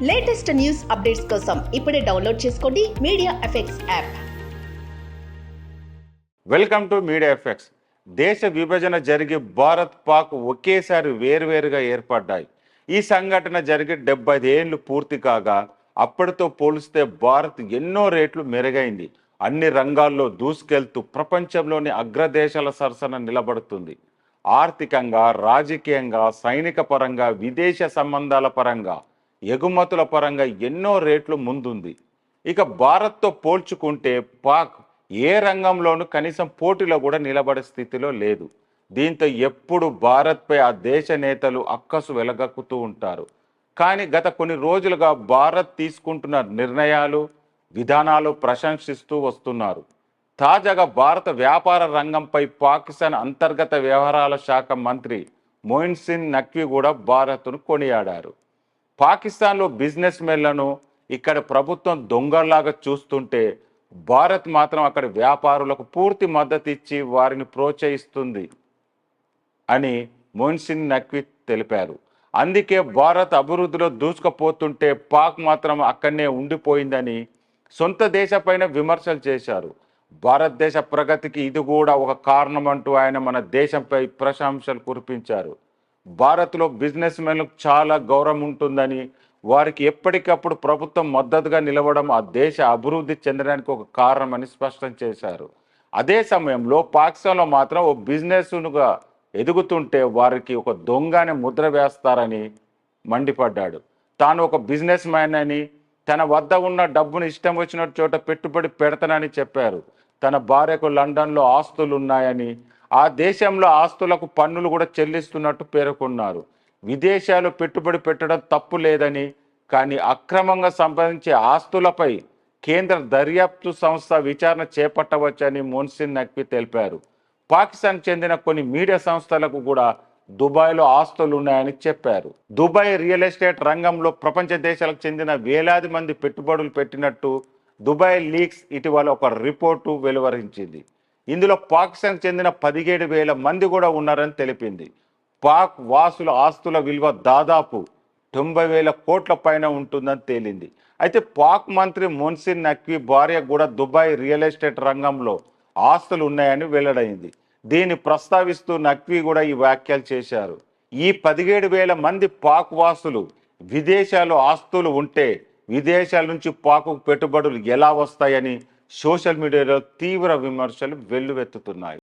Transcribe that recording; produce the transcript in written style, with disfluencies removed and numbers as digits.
Latest news updates కోసం ఇప్పుడే download చేసుకోండి media effects app. Welcome to media effects. దేశ విభజన జరిగి భారత్ పాక్ ఒకేసారి వేరువేరుగా ఏర్పడ్డాయి. ఈ సంఘటన జరిగి 75 ఏళ్లు పూర్తి కాగా అప్పటితో పోలిస్తే భారత్ ఎన్నో రేట్లు మెరుగైంది. అన్ని రంగాల్లో దూసుకెళ్తూ ప్రపంచంలోని అగ్రదేశాల సరసన నిలబడుతుంది. ఆర్థికంగా, రాజకీయంగా, సైనిక పరంగా, విదేశ సంబంధాల పరంగా, ఎగుమతుల పరంగా ఎన్నో రేట్లు ముందుంది. ఇక భారత్తో పోల్చుకుంటే పాక్ ఏ రంగంలోనూ కనీసం పోటీలో కూడా నిలబడే స్థితిలో లేదు. దీంతో ఎప్పుడు భారత్పై ఆ దేశ నేతలు అక్కసు వెలగక్కుతూ ఉంటారు. కానీ గత కొన్ని రోజులుగా భారత్ తీసుకుంటున్న నిర్ణయాలు, విధానాలు ప్రశంసిస్తూ వస్తున్నారు. తాజాగా భారత వ్యాపార రంగంపై పాకిస్తాన్ అంతర్గత వ్యవహారాల శాఖ మంత్రి మొయిన్ నఖ్వీ కూడా భారత్ను కొనియాడారు. పాకిస్తాన్లో బిజినెస్ మెన్లను ఇక్కడ ప్రభుత్వం దొంగల్లాగా చూస్తుంటే భారత్ మాత్రం అక్కడి వ్యాపారులకు పూర్తి మద్దతు ఇచ్చి వారిని ప్రోత్సహిస్తుంది అని మొయిన్ నఖ్వీ తెలిపారు. అందుకే భారత్ అభివృద్ధిలో దూసుకుపోతుంటే పాక్ మాత్రం అక్కడనే ఉండిపోయిందని సొంత దేశపైన విమర్శలు చేశారు. భారతదేశ ప్రగతికి ఇది కూడా ఒక కారణం అంటూ ఆయన మన దేశంపై ప్రశంసలు కురిపించారు. భారత్లో బిజినెస్ మెన్లకు చాలా గౌరవం ఉంటుందని, వారికి ఎప్పటికప్పుడు ప్రభుత్వం మద్దతుగా నిలవడం ఆ దేశ అభివృద్ధి చెందడానికి ఒక కారణమని స్పష్టం చేశారు. అదే సమయంలో పాకిస్తాన్లో మాత్రం ఓ బిజినెస్గా ఎదుగుతుంటే వారికి ఒక దొంగని ముద్ర వేస్తారని మండిపడ్డాడు. తాను ఒక బిజినెస్ మ్యాన్ అని, తన వద్ద ఉన్న డబ్బును ఇష్టం వచ్చిన చోట పెట్టుబడి పెడతానని చెప్పారు. తన భార్యకు లండన్లో ఆస్తులు ఉన్నాయని, ఆ దేశంలో ఆస్తులకు పన్నులు కూడా చెల్లిస్తున్నట్టు పేర్కొన్నారు. విదేశాలు పెట్టుబడి పెట్టడం తప్పు లేదని, కానీ అక్రమంగా సంపాదించే ఆస్తులపై కేంద్ర దర్యాప్తు సంస్థ విచారణ చేపట్టవచ్చని మొయిన్ నఖ్వీ తెలిపారు. పాకిస్తాన్ చెందిన కొన్ని మీడియా సంస్థలకు కూడా దుబాయ్లో ఆస్తులు ఉన్నాయని చెప్పారు. దుబాయ్ రియల్ ఎస్టేట్ రంగంలో ప్రపంచ దేశాలకు చెందిన వేలాది మంది పెట్టుబడులు పెట్టినట్టు దుబాయ్ లీక్స్ ఇటీవల ఒక రిపోర్టు వెలువరించింది. ఇందులో పాకిస్తాన్కి చెందిన 17,000 మంది కూడా ఉన్నారని తెలిపింది. పాక్ వాసుల ఆస్తుల విలువ దాదాపు 90,000 కోట్ల పైన ఉంటుందని తేలింది. అయితే పాక్ మంత్రి మొయిన్ నఖ్వీ భార్య కూడా దుబాయ్ రియల్ ఎస్టేట్ రంగంలో ఆస్తులు ఉన్నాయని వెల్లడైంది. దీన్ని ప్రస్తావిస్తూ నఖ్వీ కూడా ఈ వ్యాఖ్యలు చేశారు. ఈ 17,000 మంది పాక్ వాసులు విదేశాల్లో ఆస్తులు ఉంటే విదేశాల నుంచి పాకు పెట్టుబడులు ఎలా వస్తాయని సోషల్ మీడియాలో తీవ్ర విమర్శలు వెల్లువెత్తుతున్నాయి.